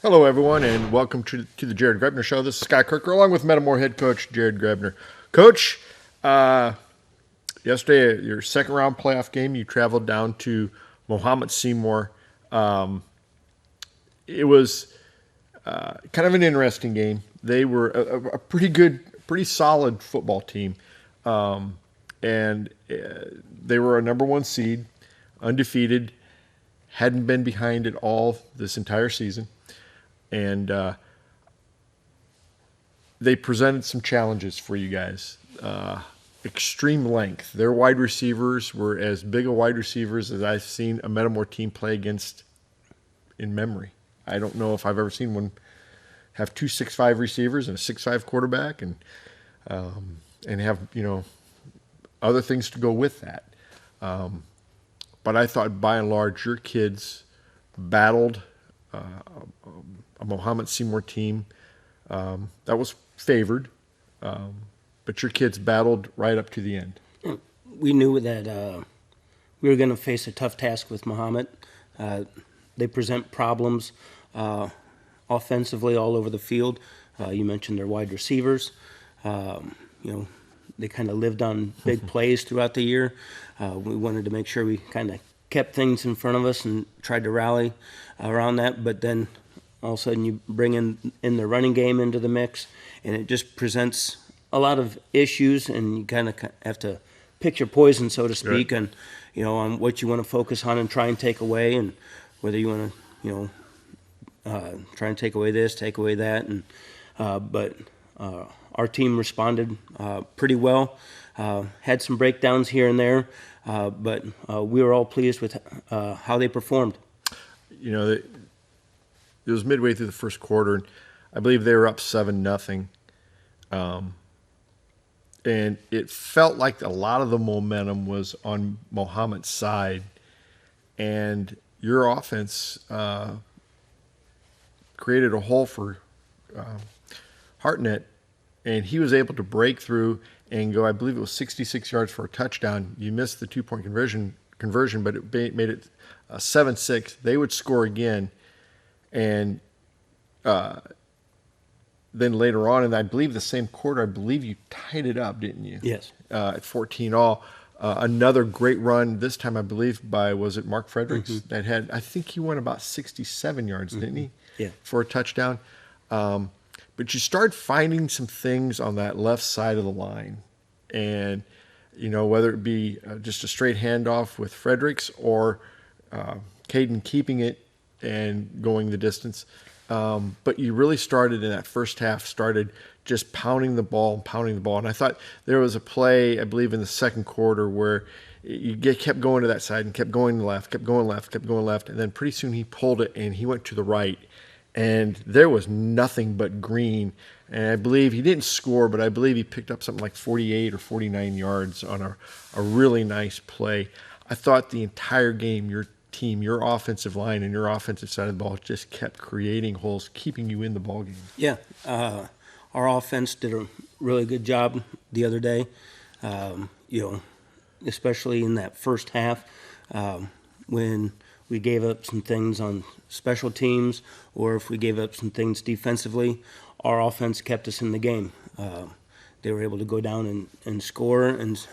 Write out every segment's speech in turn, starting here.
Hello, everyone, and welcome to the Jared Grebner Show. This is Scott Kerker, along with Metamore head coach Jared Grebner. Coach, yesterday, at your second round playoff game, you traveled down to Mohammed Seymour. It was kind of an interesting game. They were a pretty good, pretty solid football team, and they were a number one seed, undefeated, hadn't been behind at all this entire season. And they presented some challenges for you guys. Extreme length. Their wide receivers were as big a wide receivers as I've seen a Metamore team play against in memory. I don't know if I've ever seen one have two 6'5" receivers and a 6'5" quarterback, and have other things to go with that. But I thought by and large your kids battled a Mohammed Seymour team that was favored, but your kids battled right up to the end. We knew that we were going to face a tough task with Mohammed. They present problems offensively all over the field. You mentioned their wide receivers. They kind of lived on big plays throughout the year. We wanted to make sure we kind of kept things in front of us and tried to rally around that, but then all of a sudden you bring in the running game into the mix, and it just presents a lot of issues, and you kind of have to pick your poison, so to speak, Right. and on what you want to focus on and try and take away, and whether you want to try and take away this, take away that, and but our team responded pretty well. Had some breakdowns here and there, but we were all pleased with how they performed. It was midway through the first quarter, and I believe they were up 7-0. And it felt like a lot of the momentum was on Mohammed's side, and your offense created a hole for Hartnett, and he was able to break through and go, I believe it was 66 yards for a touchdown. You missed the two-point conversion, but it made it 7-6. They would score again. And then later on, and I believe the same quarter, I believe you tied it up, didn't you? Yes. At 14-all. Another great run, this time I believe by, was it Mark Fredericks? Mm-hmm. That had, I think he went about 67 yards, didn't he? Yeah. For a touchdown. But you start finding some things on that left side of the line. And, whether it be just a straight handoff with Fredericks or Caden keeping it and going the distance. But you really started in that first half, started just pounding the ball. And I thought there was a play, I believe, in the second quarter where you kept going to that side and kept going left. And then pretty soon he pulled it and he went to the right. And there was nothing but green. And I believe he didn't score, but I believe he picked up something like 48 or 49 yards on a really nice play. I thought the entire game, your team, your offensive line and your offensive side of the ball just kept creating holes, keeping you in the ball game. Yeah, our offense did a really good job the other day. Especially in that first half, when we gave up some things on special teams, or if we gave up some things defensively, our offense kept us in the game. They were able to go down and score, and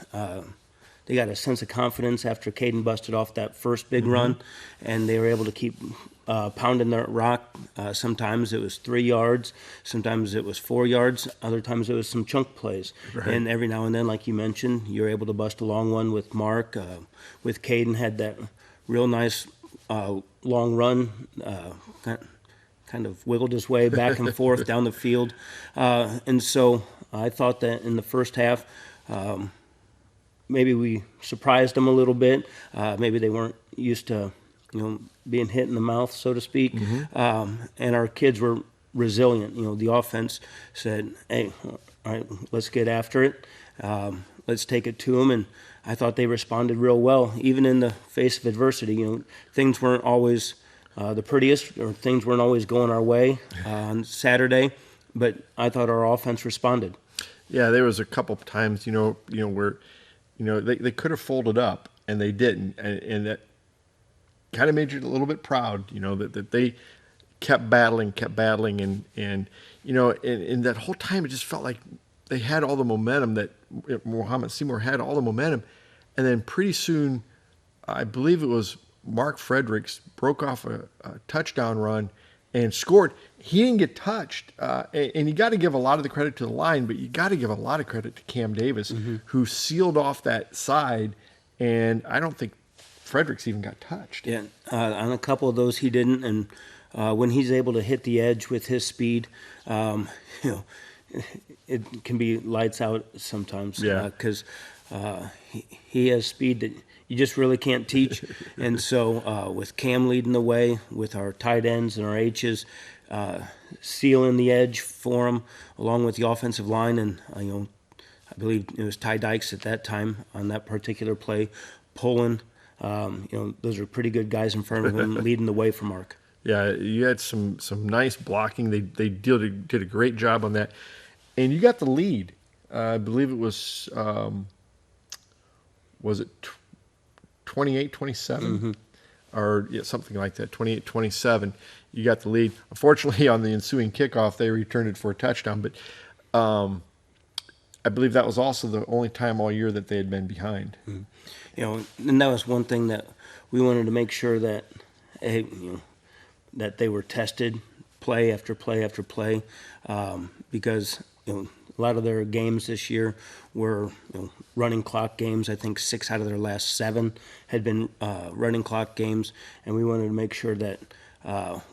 they got a sense of confidence after Caden busted off that first big run, and they were able to keep pounding the rock. Sometimes it was 3 yards, sometimes it was 4 yards, other times it was some chunk plays. Right. And every now and then, like you mentioned, you're able to bust a long one with Mark. With Caden, had that real nice long run, kind of wiggled his way back and forth down the field. And so I thought that in the first half, maybe we surprised them a little bit. Maybe they weren't used to, being hit in the mouth, so to speak. And our kids were resilient. The offense said, "Hey, all right, let's get after it. Let's take it to them." And I thought they responded real well, even in the face of adversity. Things weren't always the prettiest, or things weren't always going our way on Saturday, but I thought our offense responded. Yeah, there was a couple of times, where, they could have folded up and they didn't, and that kind of made you a little bit proud, that they kept battling, and you know, in that whole time, it just felt like they had all the momentum that Mohamed Seymour had all the momentum, and then pretty soon, I believe it was Mark Fredericks broke off a touchdown run and scored. He didn't get touched, and you got to give a lot of the credit to the line, but you got to give a lot of credit to Cam Davis, who sealed off that side, and I don't think Fredericks even got touched. Yeah, on a couple of those he didn't, and when he's able to hit the edge with his speed, you know, it can be lights out sometimes. Yeah. Because he has speed that you just really can't teach. And so with Cam leading the way, with our tight ends and our H's, sealing the edge for him, along with the offensive line, and you know, I believe it was Ty Dykes at that time on that particular play, pulling. You know, those are pretty good guys in front of him, leading the way for Mark. Yeah, you had some nice blocking. They did a great job on that, and you got the lead. I believe it was it 28-27 or yeah, something like that, 28-27. You got the lead. Unfortunately, on the ensuing kickoff, they returned it for a touchdown, but I believe that was also the only time all year that they had been behind. You know, and that was one thing that we wanted to make sure that, you know, that they were tested play after play after play, because you know, a lot of their games this year were, you know, running clock games. I think 6 out of their last 7 had been running clock games, and we wanted to make sure that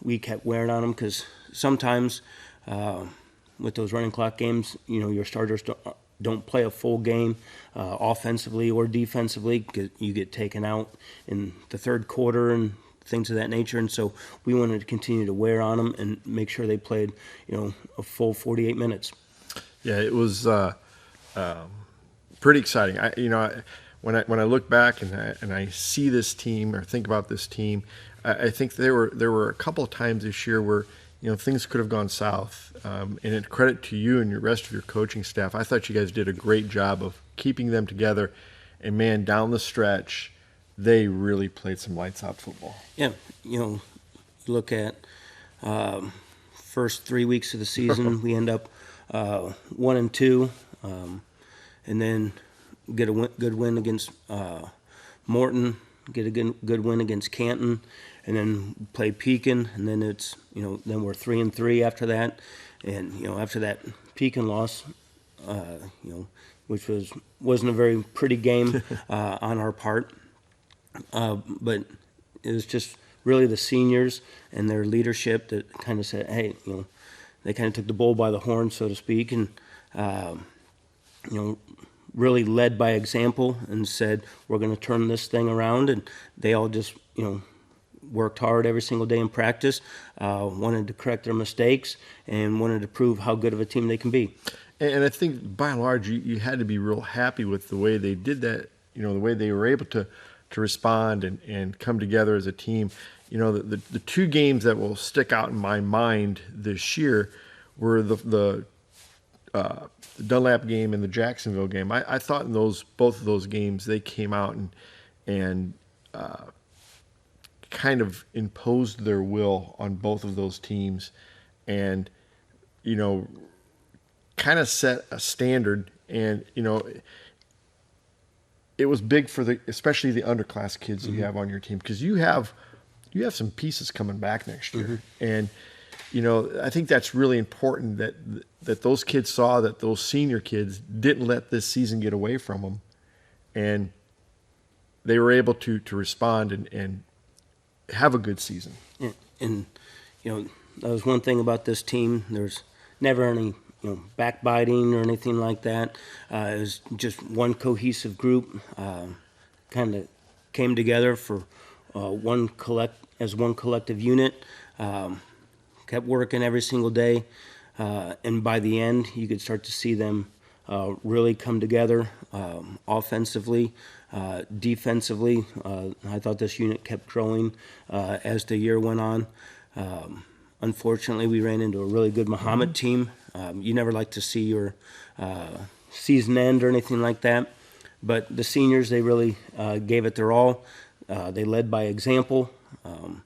we kept wearing on them, because sometimes with those running clock games, you know, your starters don't play a full game offensively or defensively, because you get taken out in the third quarter and things of that nature. And so we wanted to continue to wear on them and make sure they played, you know, a full 48 minutes. Yeah, it was pretty exciting. When I look back and I see this team or think about this team, I think there were a couple of times this year where, you know, things could have gone south. And it's credit to you and the rest of your coaching staff. I thought you guys did a great job of keeping them together. And man, down the stretch, they really played some lights out football. Yeah, you know, look at first 3 weeks of the season, we end up 1-2, and then get a good win against Morton, get a good win against Canton, and then play Pekin, and then it's, you know, then we're 3-3 after that, and you know, after that Pekin loss, you know, which wasn't a very pretty game on our part, but it was just really the seniors and their leadership that kind of said, hey, you know, they kind of took the bull by the horn, so to speak, and you know, really led by example and said, we're going to turn this thing around. And they all just, you know, worked hard every single day in practice, wanted to correct their mistakes, and wanted to prove how good of a team they can be. And I think by and large, you had to be real happy with the way they did that, you know, the way they were able to respond and come together as a team. You know, the 2 games that will stick out in my mind this year were the Dunlap game and the Jacksonville game. I thought in both of those games they came out and kind of imposed their will on both of those teams, and you know, kind of set a standard. And you know, it was big for especially the underclass kids that you have on your team, because you have some pieces coming back next year, and you know, I think that's really important that those kids saw that those senior kids didn't let this season get away from them, and they were able to respond and have a good season. And you know, that was one thing about this team. There's never any, you know, backbiting or anything like that. It was just one cohesive group, kind of came together for one collective unit. Kept working every single day, and by the end, you could start to see them really come together offensively, defensively. I thought this unit kept growing as the year went on. Unfortunately, we ran into a really good Muhammad team. You never like to see your season end or anything like that, but the seniors, they really gave it their all. They led by example. You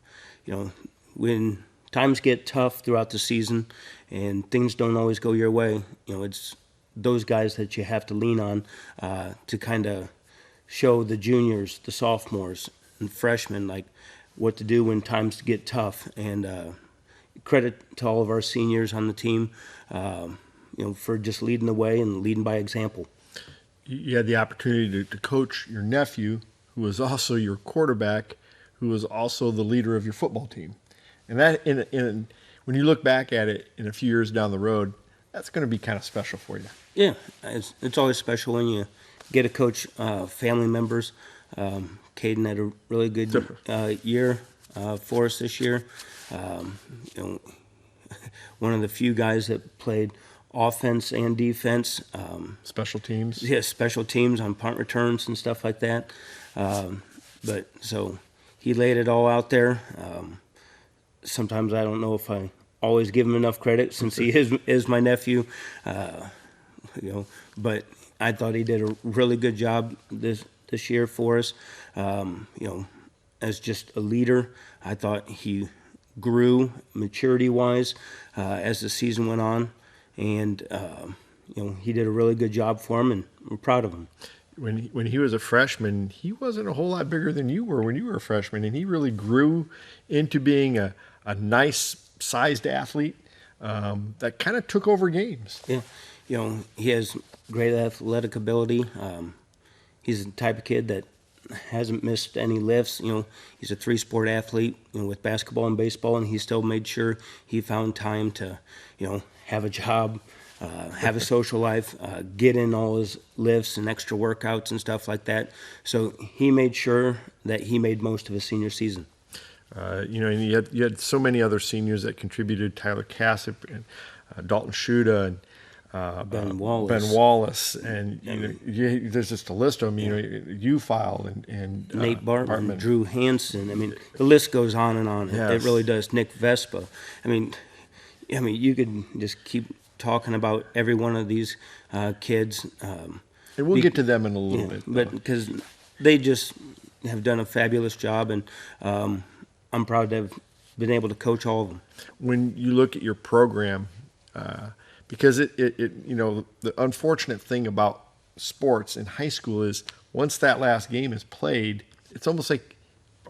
know, when times get tough throughout the season and things don't always go your way, it's those guys that you have to lean on to kind of show the juniors, the sophomores, and freshmen like what to do when times get tough. And credit to all of our seniors on the team, for just leading the way and leading by example. You had the opportunity to coach your nephew, who was also your quarterback, who was also the leader of your football team. And that, when you look back at it in a few years down the road, that's going to be kind of special for you. Yeah, it's always special when you get to coach family members. Caden had a really good year for us this year. One of the few guys that played offense and defense. Special teams? Yeah, special teams on punt returns and stuff like that. But so he laid it all out there. Sometimes I don't know if I always give him enough credit since he is my nephew. But I thought he did a really good job this year for us. As just a leader, I thought he grew maturity-wise as the season went on, and he did a really good job for him, and I'm proud of him. When he was a freshman, he wasn't a whole lot bigger than you were when you were a freshman, and he really grew into being a nice-sized athlete that kind of took over games. Yeah, he has great athletic ability. He's the type of kid that hasn't missed any lifts. He's a three-sport athlete, with basketball and baseball, and he still made sure he found time to, have a job, have a social life, get in all his lifts and extra workouts and stuff like that. So he made sure that he made most of his senior season. And you had so many other seniors that contributed: Tyler Cassip and Dalton Shuda and Ben Wallace, and there's just a list of them. U-File and Nate Bartman, Drew Hansen. I mean, the list goes on and on. Yes. It really does. Nick Vespa. I mean, you could just keep talking about every one of these kids. And we'll get to them in a little bit, but because they just have done a fabulous job, and I'm proud to have been able to coach all of them. When you look at your program. Because the unfortunate thing about sports in high school is once that last game is played, it's almost like,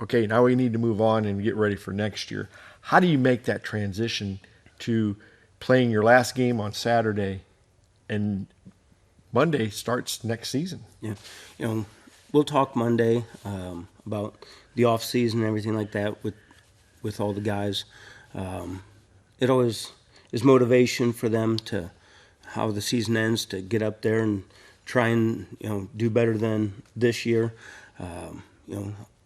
okay, now we need to move on and get ready for next year. How do you make that transition to playing your last game on Saturday and Monday starts next season? Yeah, we'll talk Monday about the off season and everything like that with all the guys. It always is motivation for them to how the season ends, to get up there and try and do better than this year.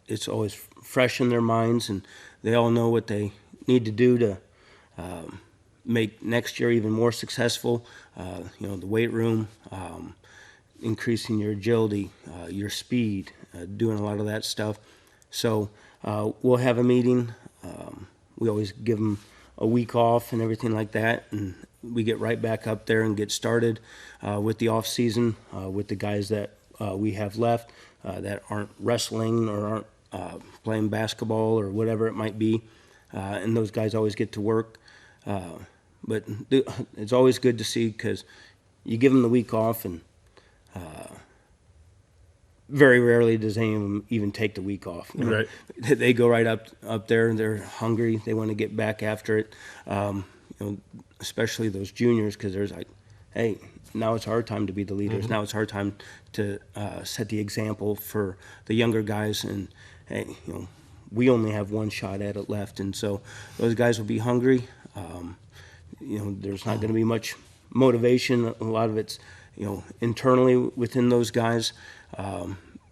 It's always fresh in their minds, and they all know what they need to do to make next year even more successful. The weight room, increasing your agility, your speed, doing a lot of that stuff. So we'll have a meeting. We always give them a week off and everything like that, and we get right back up there and get started with the off season with the guys that we have left that aren't wrestling or aren't playing basketball or whatever it might be, and those guys always get to work. But it's always good to see, because you give them the week off, and very rarely does anyone even take the week off. Right. They go right up there, and they're hungry. They want to get back after it. Especially those juniors, because there's like, hey, now it's our time to be the leaders. Mm-hmm. Now it's our time to set the example for the younger guys. And hey, we only have one shot at it left, and so those guys will be hungry. There's not going to be much motivation. A lot of it's internally within those guys.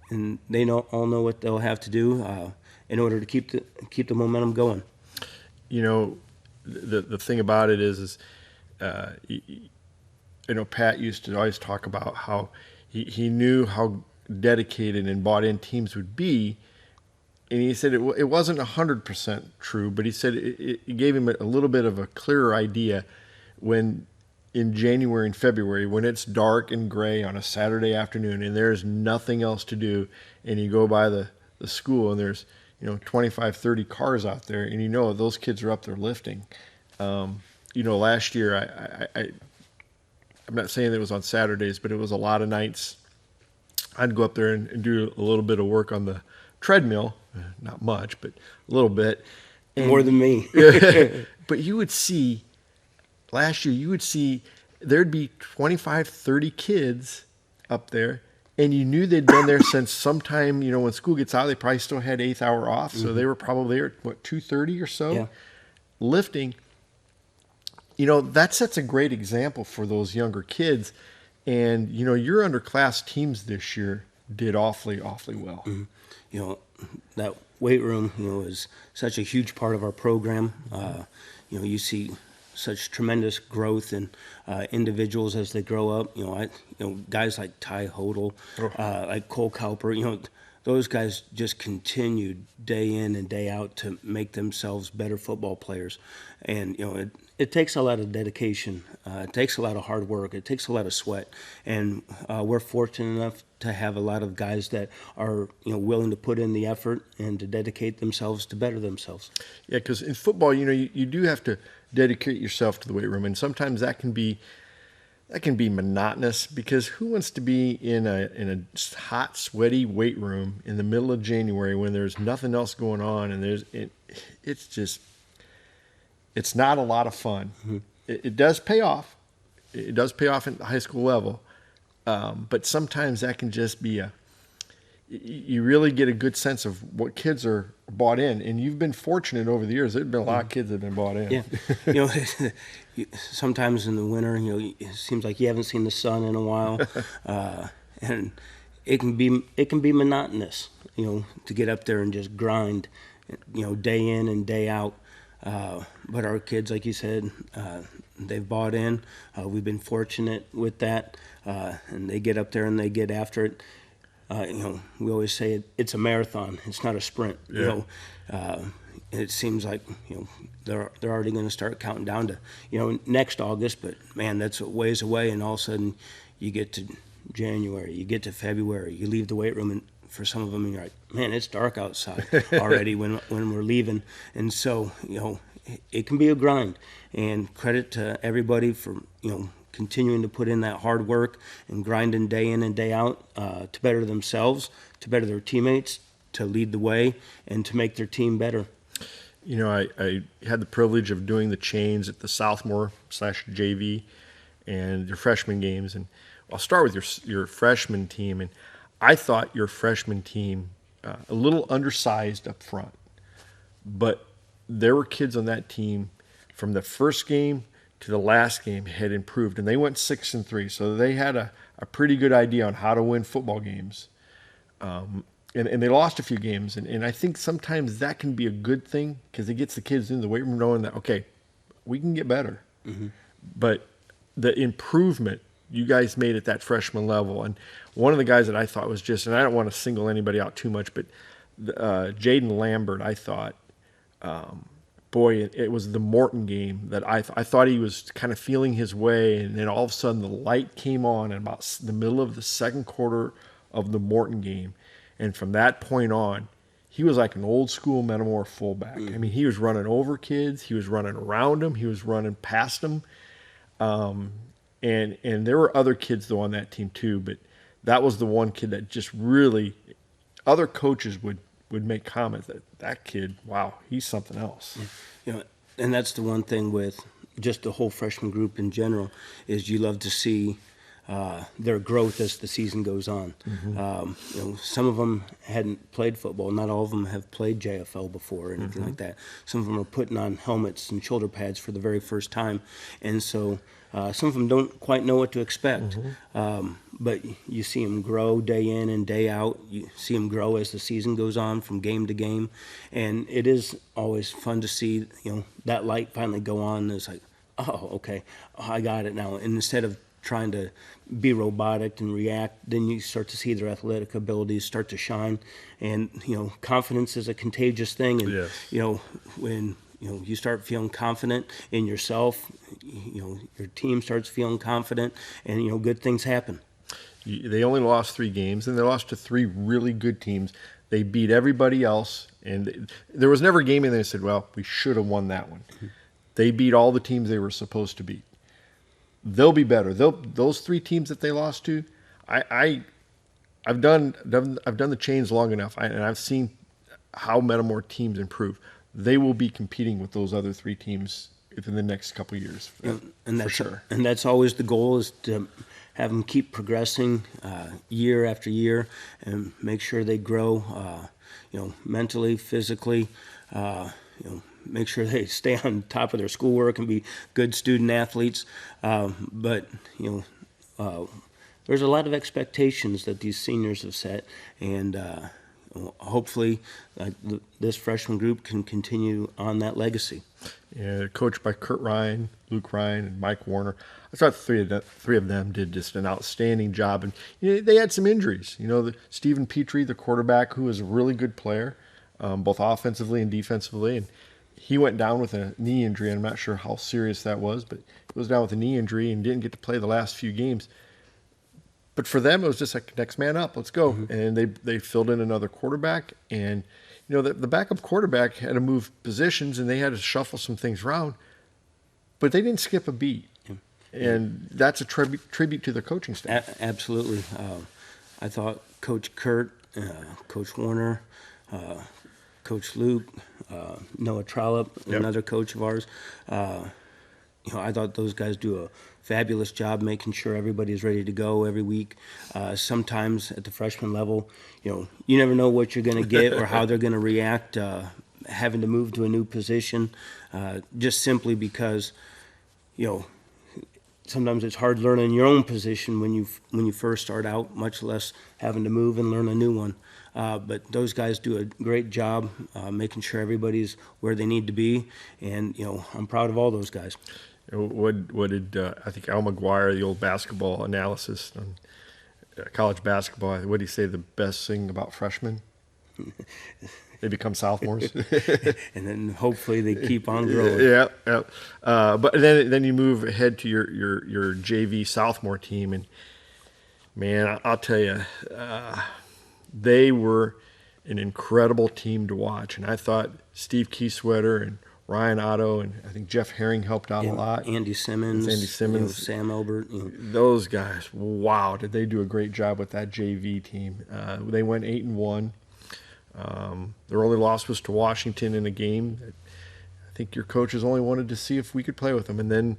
And they all know what they'll have to do in order to keep the momentum going. The thing about it is Pat used to always talk about how he knew how dedicated and bought in teams would be, and he said it wasn't 100% true, but he said it gave him a little bit of a clearer idea when in January and February, when it's dark and gray on a Saturday afternoon and there's nothing else to do, and you go by the school and there's 25, 30 cars out there, and those kids are up there lifting. Last year I'm not saying that it was on Saturdays, but it was a lot of nights. I'd go up there and do a little bit of work on the treadmill, not much, but a little bit. And, more than me. But last year, there'd be 25, 30 kids up there, and you knew they'd been there since sometime, when school gets out, they probably still had 8th hour off. So they were probably there at 2:30 or so, lifting. That sets a great example for those younger kids. And, your underclass teams this year did awfully, awfully well. That weight room, is such a huge part of our program. You see such tremendous growth in individuals as they grow up. Guys like Ty Hodel, like Cole Cowper, those guys just continued day in and day out to make themselves better football players. And, it takes a lot of dedication. It takes a lot of hard work. It takes a lot of sweat. And we're fortunate enough to have a lot of guys that are, willing to put in the effort and to dedicate themselves to better themselves. Yeah, because in football, you do have to dedicate yourself to the weight room. And sometimes that can be monotonous, because who wants to be in a hot, sweaty weight room in the middle of January when there's nothing else going on, and it's not a lot of fun. Mm-hmm. It does pay off. It does pay off at the high school level, but sometimes that can just be you really get a good sense of what kids are bought in, and you've been fortunate over the years. There's been a lot of kids that have been bought in. Yeah, sometimes in the winter, it seems like you haven't seen the sun in a while, and it can be monotonous, to get up there and just grind, day in and day out. But our kids, like you said, they've bought in. We've been fortunate with that, and they get up there and they get after it. We always say it's a marathon. It's not a sprint. Yeah. It seems like they're already going to start counting down to next August, but man, that's a ways away. And all of a sudden, you get to January, you get to February, you leave the weight room, and for some of them, you're like, man, it's dark outside already when we're leaving. And so it can be a grind. And credit to everybody for continuing to put in that hard work and grinding day in and day out to better themselves, to better their teammates, to lead the way, and to make their team better. I had the privilege of doing the chains at the sophomore/JV and your freshman games. And I'll start with your freshman team. And I thought your freshman team a little undersized up front. But there were kids on that team from the first game to the last game had improved, and they went 6-3. So they had a pretty good idea on how to win football games. And they lost a few games. And I think sometimes that can be a good thing, because it gets the kids into the weight room knowing that, okay, we can get better. Mm-hmm. But the improvement you guys made at that freshman level. And one of the guys that I thought was and I don't want to single anybody out too much, but Jaden Lambert, I thought, it was the Morton game that I thought he was kind of feeling his way, and then all of a sudden the light came on in about the middle of the second quarter of the Morton game. And from that point on, he was like an old school Metamora fullback. I mean, he was running over kids. He was running around them. He was running past them. And there were other kids, though, on that team too. But that was the one kid that just really, other coaches would make comments that kid, wow, he's something else. And that's the one thing with just the whole freshman group in general, is you love to see their growth as the season goes on. Mm-hmm. Some of them hadn't played football. Not all of them have played JFL before or anything like that. Some of them are putting on helmets and shoulder pads for the very first time. And so some of them don't quite know what to expect. But you see them grow day in and day out. You see them grow as the season goes on from game to game. And it is always fun to see, that light finally go on. It's like, oh, okay, I got it now. And instead of trying to be robotic and react, then you start to see their athletic abilities start to shine. And, confidence is a contagious thing. And, yes. When, you start feeling confident in yourself, your team starts feeling confident, and, good things happen. They only lost 3 games, and they lost to 3 really good teams. They beat everybody else, and there was never a game in there that said, well, we should have won that one. They beat all the teams they were supposed to beat. They'll be better. Those 3 teams that they lost to, I've done the chains long enough, and I've seen how Metamore teams improve. They will be competing with those other 3 teams within the next couple of years, and for sure. And that's always the goal, is to have them keep progressing year after year, and make sure they grow, mentally, physically. Make sure they stay on top of their schoolwork and be good student athletes. But there's a lot of expectations that these seniors have set, and hopefully this freshman group can continue on that legacy. Yeah, coached by Kurt Ryan, Luke Ryan, and Mike Warner. I thought three of them did just an outstanding job. And they had some injuries. Stephen Petrie, the quarterback, who is a really good player, both offensively and defensively, and he went down with a knee injury. I'm not sure how serious that was, but he was down with a knee injury and didn't get to play the last few games. But for them, it was just like, next man up, let's go. Mm-hmm. And they filled in another quarterback, and the backup quarterback had to move positions, and they had to shuffle some things around, but they didn't skip a beat. And that's a tribute to the coaching staff. Absolutely. I thought Coach Kurt, Coach Warner, Coach Luke, Noah Trollope, another coach of ours, I thought those guys do a fabulous job making sure everybody's ready to go every week. Sometimes at the freshman level, you never know what you're going to get or how they're going to react, having to move to a new position, just simply because, sometimes it's hard learning your own position when you first start out, much less having to move and learn a new one. But those guys do a great job making sure everybody's where they need to be, and I'm proud of all those guys. What did I think Al McGuire, the old basketball analysis on college basketball, what did he say the best thing about freshmen? They become sophomores. And then hopefully they keep on growing. Yeah. But then you move ahead to your JV sophomore team, and man, I'll tell you, they were an incredible team to watch. And I thought Steve Kieswetter and Ryan Otto, and I think Jeff Herring helped out a lot. Andy Simmons, Sam Elbert. Those guys, wow, did they do a great job with that JV team. They went 8-1. Their only loss was to Washington in a game that I think your coaches only wanted to see if we could play with them. And then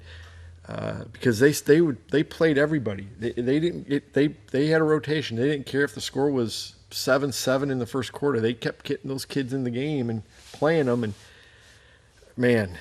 because they played everybody. They had a rotation. They didn't care if the score was 7-7 in the first quarter. They kept getting those kids in the game and playing them. And man,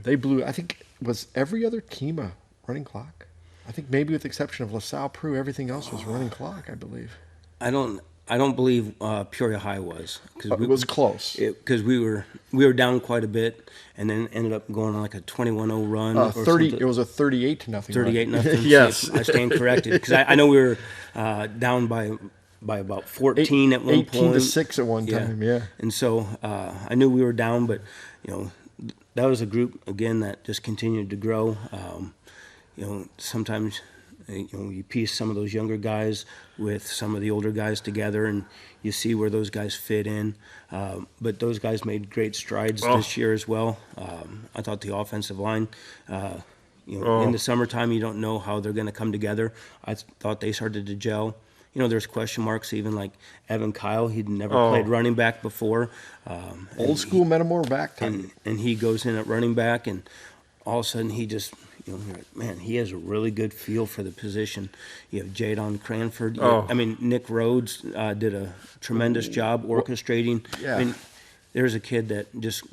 they blew. I think was every other team a running clock. I think maybe with the exception of LaSalle Peru, everything else was running clock, I believe. I don't believe Peoria High was. It was close. Because we were down quite a bit, and then ended up going on like a 21-0 run. 30. It was a 38-0. 38-0. Yes, I stand corrected, because I know we were down by about 14 at one point. 18-6 at one time. Yeah. And so I knew we were down, but that was a group again that just continued to grow. Sometimes you piece some of those younger guys with some of the older guys together, and you see where those guys fit in. But those guys made great strides this year as well. I thought the offensive line, in the summertime, you don't know how they're going to come together. I thought they started to gel. There's question marks, even like Evan Kyle. He'd never played running back before. Old school Metamore back time. And he goes in at running back, and all of a sudden he just, man, he has a really good feel for the position. You have Jadon Cranford. Nick Rhodes did a tremendous job orchestrating. Yeah. I mean, there's a kid that just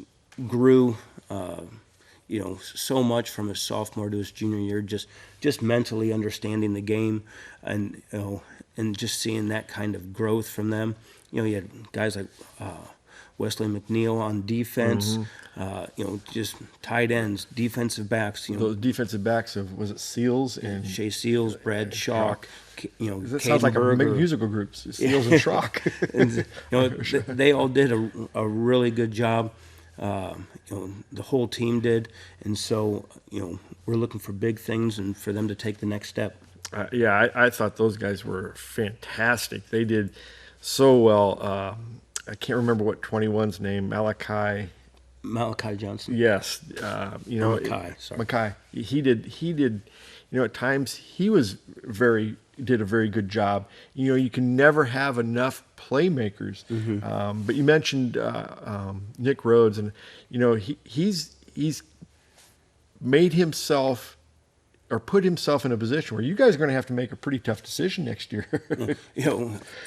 grew, so much from his sophomore to his junior year, just mentally understanding the game, and and just seeing that kind of growth from them. You had guys like Wesley McNeil on defense, just tight ends, defensive backs. Those defensive backs was it Seals and Shea Seals, Brad Schock. That sounds like a musical group. Seals and Schock. And, they all did a really good job. The whole team did, and so we're looking for big things and for them to take the next step. I thought those guys were fantastic. They did so well. I can't remember what 21's name, Malachi Johnson. Yes, Sorry. Mackay. He did. At times did a very good job. You can never have enough playmakers. But you mentioned Nick Rhodes, and he's made himself or put himself in a position where you guys are going to have to make a pretty tough decision next year.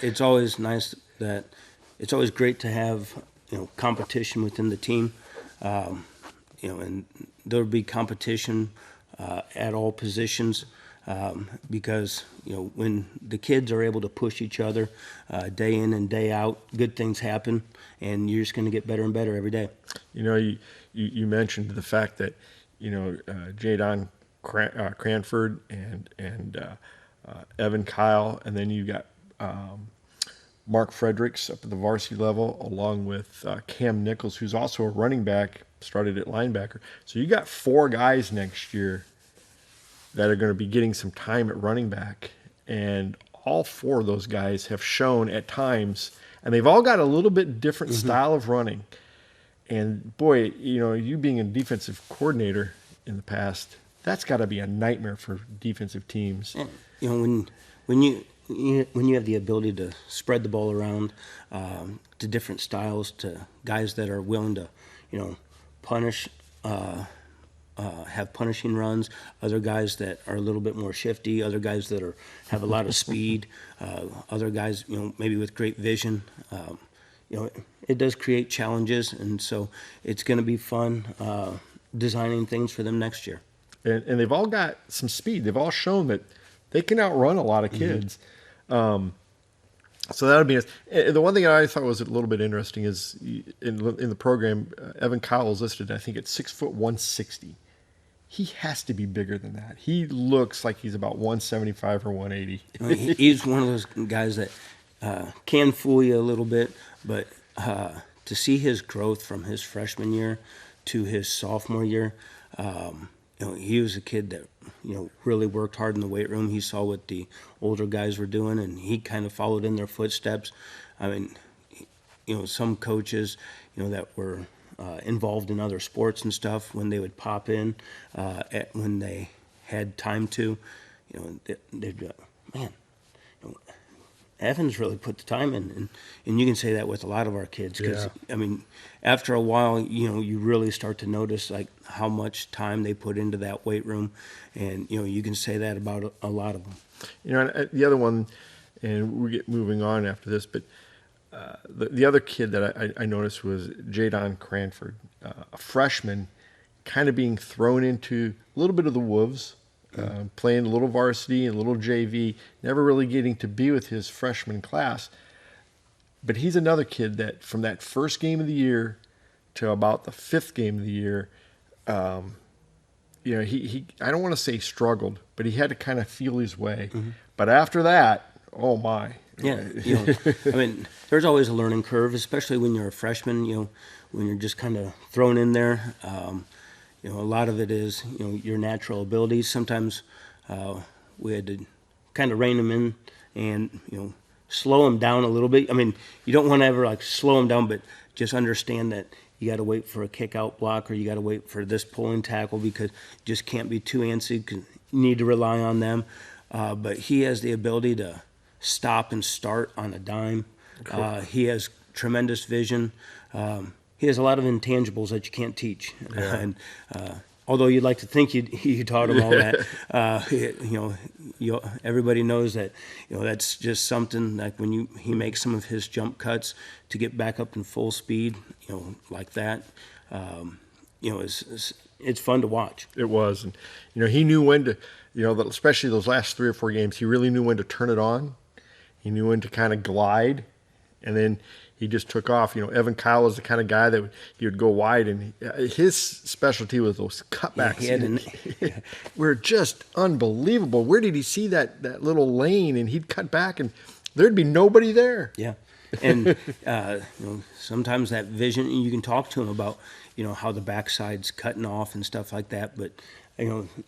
It's always it's always great to have competition within the team. And there'll be competition at all positions because when the kids are able to push each other day in and day out, good things happen, and you're just going to get better and better every day. You mentioned the fact that Jadon Cranford and Evan Kyle, and then you got Mark Fredericks up at the varsity level, along with Cam Nichols, who's also a running back, started at linebacker. So you got 4 guys next year that are going to be getting some time at running back. And all 4 of those guys have shown at times, and they've all got a little bit different style of running. And boy, you being a defensive coordinator in the past, that's got to be a nightmare for defensive teams. And, when you have the ability to spread the ball around to different styles, to guys that are willing to, punish, have punishing runs, other guys that are a little bit more shifty, other guys that have a lot of speed, other guys, maybe with great vision. It does create challenges, and so it's going to be fun designing things for them next year. And they've all got some speed. They've all shown that they can outrun a lot of kids. So that would be nice. And the one thing I thought was a little bit interesting is in the program, Evan Kyle is listed, I think, at 6'160". He has to be bigger than that. He looks like he's about 175 or 180. He's one of those guys that can fool you a little bit, but to see his growth from his freshman year to his sophomore year, he was a kid that really worked hard in the weight room. He saw what the older guys were doing, and he kind of followed in their footsteps. I mean, some coaches, that were involved in other sports and stuff, when they would pop in when they had time to, they'd go, man, Evans really put the time in, and you can say that with a lot of our kids because I mean, after a while, you really start to notice like how much time they put into that weight room, and you can say that about a lot of them. And the other one, and we get moving on after this, but the other kid that I noticed was Jadon Cranford, a freshman, kind of being thrown into a little bit of the wolves. Playing a little varsity and a little JV, never really getting to be with his freshman class. But he's another kid that from that first game of the year to about the 5th game of the year, he I don't want to say struggled, but he had to kind of feel his way. But after that, oh my. Yeah, I mean, there's always a learning curve, especially when you're a freshman, when you're just kind of thrown in there. A lot of it is, your natural abilities. Sometimes we had to kind of rein them in and, slow them down a little bit. I mean, you don't want to ever slow them down, but just understand that you got to wait for a kick-out block or you got to wait for this pulling tackle because you just can't be too antsy because you need to rely on them. But he has the ability to stop and start on a dime. He has tremendous vision. He has a lot of intangibles that you can't teach. Yeah. And although you'd like to think you taught him all that, everybody knows that that's just something like when he makes some of his jump cuts to get back up in full speed, like that. It's fun to watch. It was, and he knew when to, especially those last 3 or 4 games, he really knew when to turn it on. He knew when to kind of glide, and then he just took off. Evan Kyle was the kind of guy that he would go wide, and his specialty was those cutbacks. Were just unbelievable. Where did he see that little lane, and he'd cut back, and there'd be nobody there. Yeah, and sometimes that vision, you can talk to him about how the backside's cutting off and stuff like that, but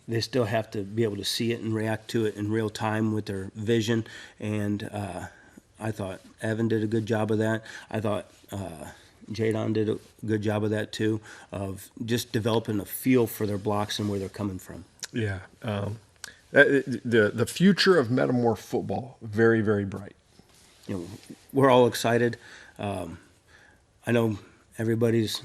they still have to be able to see it and react to it in real time with their vision, and I thought Evan did a good job of that. I thought Jadon did a good job of that too, of just developing a feel for their blocks and where they're coming from. Yeah. The future of Metamorph football, very, very bright. We're all excited. I know everybody's,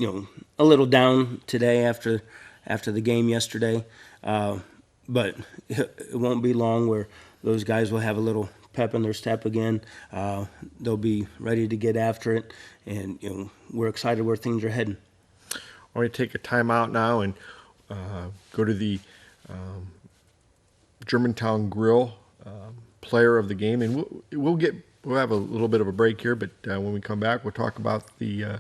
a little down today after the game yesterday, but it won't be long where those guys will have a little pep in their step again. They'll be ready to get after it, and we're excited where things are heading. I want to take a timeout now and go to the Germantown Grill player of the game, and we'll have a little bit of a break here, but when we come back, we'll talk about the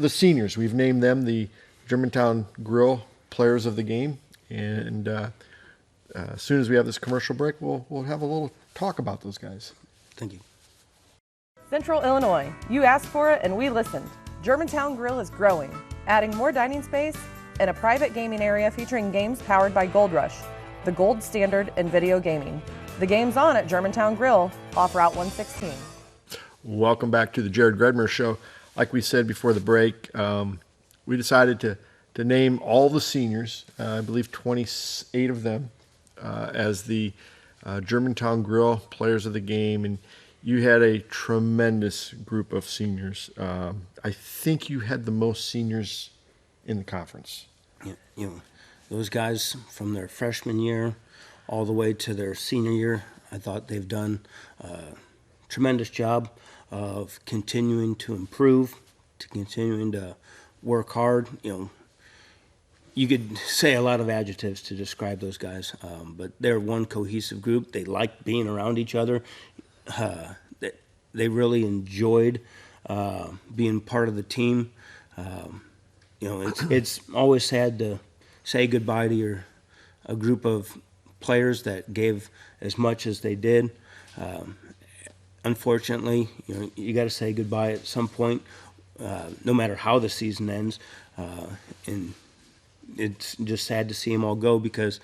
seniors. We've named them the Germantown Grill players of the game, and as soon as we have this commercial break, we'll have a little talk about those guys. Thank you. Central Illinois, you asked for it and we listened. Germantown Grill is growing, adding more dining space and a private gaming area featuring games powered by Gold Rush, the gold standard in video gaming. The game's on at Germantown Grill off Route 116. Welcome back to the Jared Grebner Show. Like we said before the break, we decided to name all the seniors, I believe 28 of them, as the Germantown Grill players of the game. And you had a tremendous group of seniors. I think you had the most seniors in the conference. Yeah, those guys from their freshman year all the way to their senior year, I thought they've done a tremendous job of continuing to improve, to continuing to work hard. You could say a lot of adjectives to describe those guys, but they're one cohesive group. They like being around each other. They really enjoyed being part of the team. It's always sad to say goodbye to a group of players that gave as much as they did. Unfortunately, you got to say goodbye at some point, no matter how the season ends. And it's just sad to see them all go because,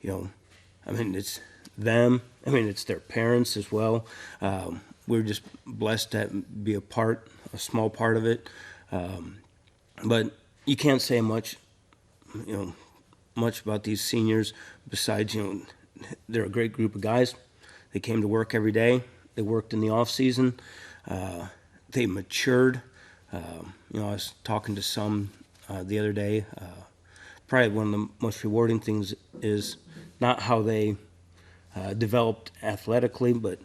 it's them. It's their parents as well. We're just blessed to be a small part of it. But you can't say much about these seniors besides, they're a great group of guys. They came to work every day. They worked in the off season. They matured. I was talking to some the other day. Probably one of the most rewarding things is not how they developed athletically, but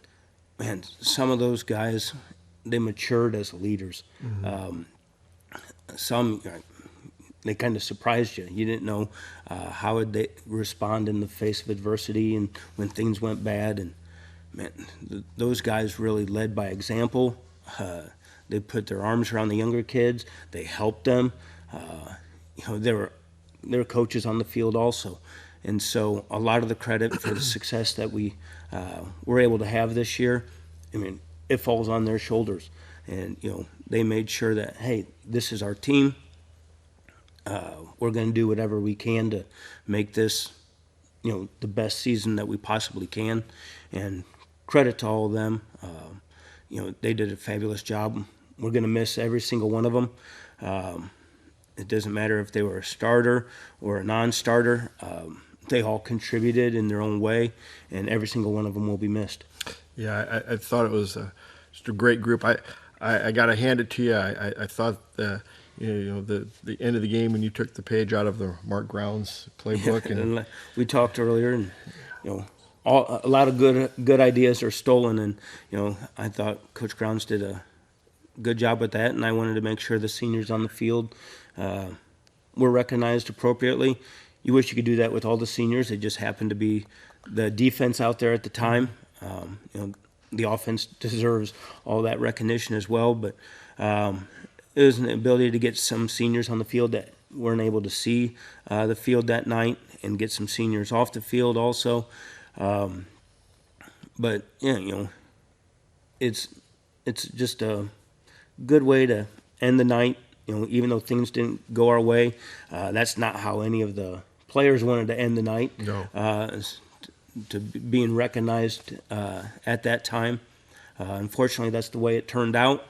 man, some of those guys, they matured as leaders. Mm-hmm. Some, they kind of surprised you. You didn't know how would they respond in the face of adversity and when things went bad. And man, those guys really led by example. They put their arms around the younger kids. They helped them. They're coaches on the field also. And so a lot of the credit for the success that we were able to have this year, it falls on their shoulders. And, they made sure that, hey, this is our team. We're going to do whatever we can to make this, the best season that we possibly can. And credit to all of them. They did a fabulous job. We're going to miss every single one of them. It doesn't matter if they were a starter or a non-starter. They all contributed in their own way, and every single one of them will be missed. Yeah, I thought it was just a great group. I got to hand it to you. I thought the end of the game when you took the page out of the Mark Grounds playbook. Yeah, and we talked earlier, and a lot of good ideas are stolen, and I thought Coach Grounds did a good job with that, and I wanted to make sure the seniors on the field were recognized appropriately. You wish you could do that with all the seniors. It just happened to be the defense out there at the time. The offense deserves all that recognition as well, but it was an ability to get some seniors on the field that weren't able to see the field that night and get some seniors off the field also. But yeah, it's just a good way to end the night. Even though things didn't go our way, that's not how any of the players wanted to end the night. No. To being recognized at that time. Unfortunately, that's the way it turned out.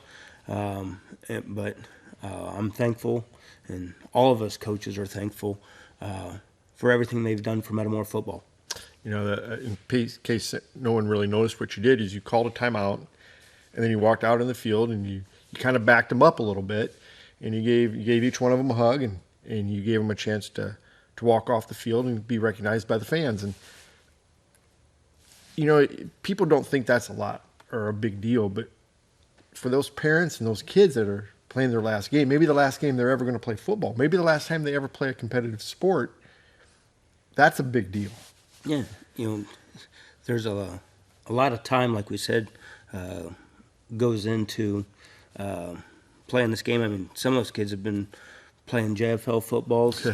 But I'm thankful, and all of us coaches are thankful for everything they've done for Metamora football. In case no one really noticed, what you did is you called a timeout, and then you walked out in the field, and you kind of backed them up a little bit, and you gave each one of them a hug, and you gave them a chance to walk off the field and be recognized by the fans. And people don't think that's a lot or a big deal, but for those parents and those kids that are playing their last game, maybe the last game they're ever going to play football, maybe the last time they ever play a competitive sport, that's a big deal. Yeah, there's a lot of time, like we said, goes into playing this game. I mean, some of those kids have been playing JFL footballs,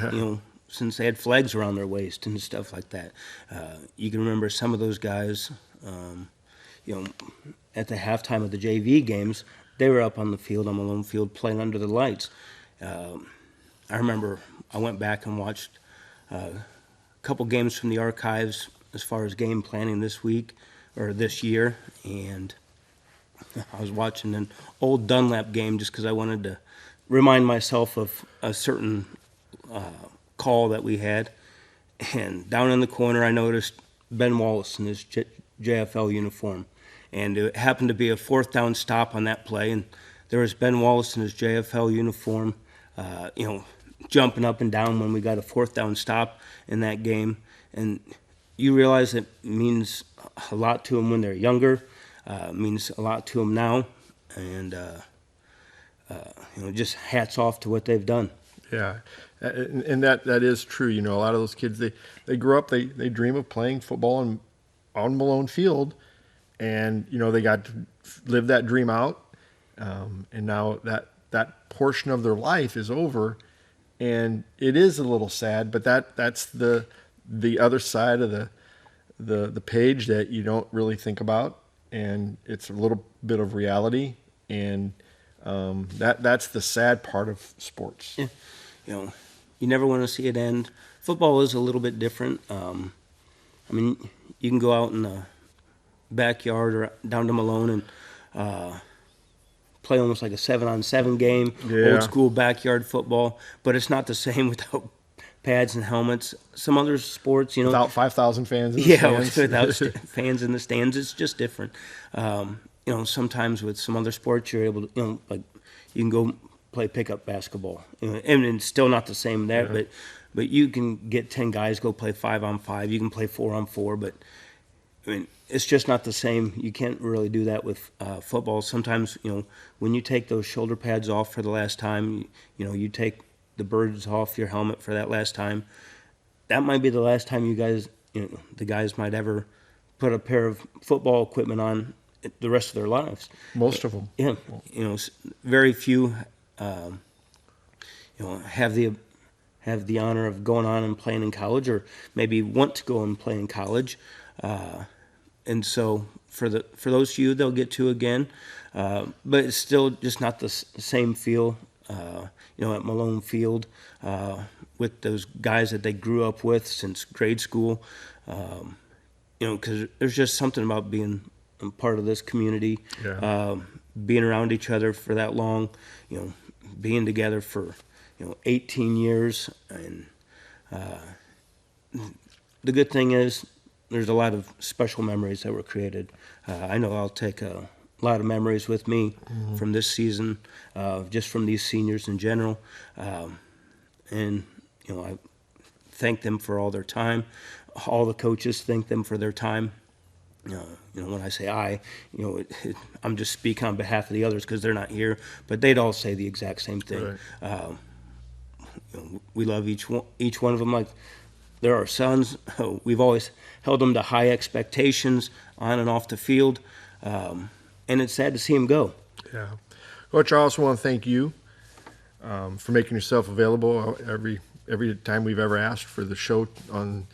since they had flags around their waist and stuff like that. You can remember some of those guys, at the halftime of the JV games, they were up on the field, on Malone Field, playing under the lights. I remember I went back and watched a couple games from the archives as far as game planning this week or this year, and I was watching an old Dunlap game just because I wanted to remind myself of a certain call that we had. And down in the corner, I noticed Ben Wallace in his JFL uniform. And it happened to be a fourth down stop on that play. And there was Ben Wallace in his JFL uniform, jumping up and down when we got a fourth down stop in that game. And you realize it means a lot to them when they're younger, means a lot to them now. And, just hats off to what they've done. Yeah, and that is true. A lot of those kids, they grow up, they dream of playing football on Malone Field, and they got to live that dream out, and now that portion of their life is over, and it is a little sad. But that's the other side of the page that you don't really think about, and it's a little bit of reality, and that's the sad part of sports. Yeah. You never want to see it end. Football is a little bit different. You can go out in the backyard or down to Malone and play almost like a 7-on-7 game, old school backyard football, but it's not the same without pads and helmets. Some other sports, without 5,000 fans in the stands. Without fans in the stands, it's just different. Sometimes with some other sports, you're able to, like you can go play pickup basketball, and it's still not the same there, but you can get 10 guys, go play 5-on-5. You can play 4-on-4, but it's just not the same. You can't really do that with football. Sometimes, when you take those shoulder pads off for the last time, you take the birds off your helmet for that last time. That might be the last time you guys, the guys might ever put a pair of football equipment on the rest of their lives. Most of them. Yeah. Very few have the honor of going on and playing in college, or maybe want to go and play in college, and so for those few, they'll get to again, but it's still just not the same feel, at Malone Field, with those guys that they grew up with since grade school, because there's just something about being a part of this community, being around each other for that long, being together for 18 years, and the good thing is there's a lot of special memories that were created. I know I'll take a lot of memories with me from this season, just from these seniors in general, and I thank them for all their time. All the coaches thank them for their time. When I say I'm just speaking on behalf of the others because they're not here, but they'd all say the exact same thing. Right. We love each one of them like they're our sons. We've always held them to high expectations on and off the field, and it's sad to see them go. Yeah, Coach, I also want to thank you for making yourself available every time we've ever asked for the show on.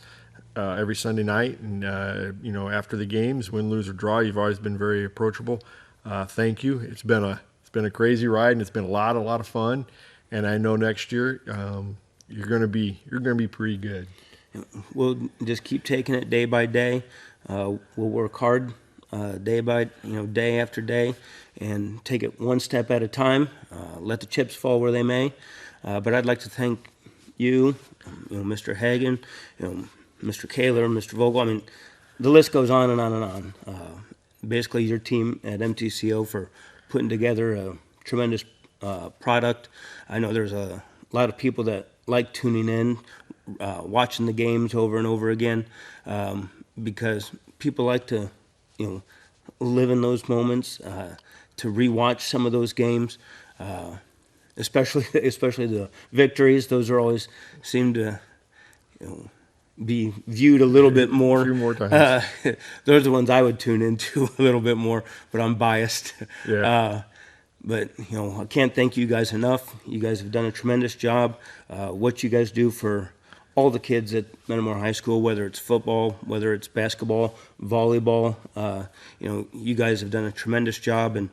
Every Sunday night, and after the games, win, lose, or draw, you've always been very approachable. Thank you. It's been a crazy ride, and it's been a lot of fun. And I know next year you're gonna be pretty good. We'll just keep taking it day by day. We'll work hard day after day, and take it one step at a time. Let the chips fall where they may. But I'd like to thank you, Mr. Hagan, Mr. Kaler, Mr. Vogel. I mean, the list goes on and on and on. Basically, your team at MTCO for putting together a tremendous product. I know there's a lot of people that like tuning in, watching the games over and over again, because people like to, live in those moments, to rewatch some of those games, especially the victories. Those are always seem to, be viewed a little bit more. A few more times. Those are the ones I would tune into a little bit more, but I'm biased. Yeah. But, I can't thank you guys enough. You guys have done a tremendous job. What you guys do for all the kids at Metamora High School, whether it's football, whether it's basketball, volleyball, you guys have done a tremendous job, and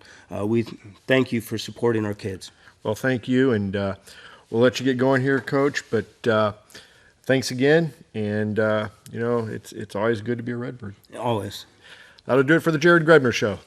we thank you for supporting our kids. Well, thank you, and we'll let you get going here, Coach, but thanks again, and, it's always good to be a Redbird. Always. That'll do it for the Jared Grebner Show.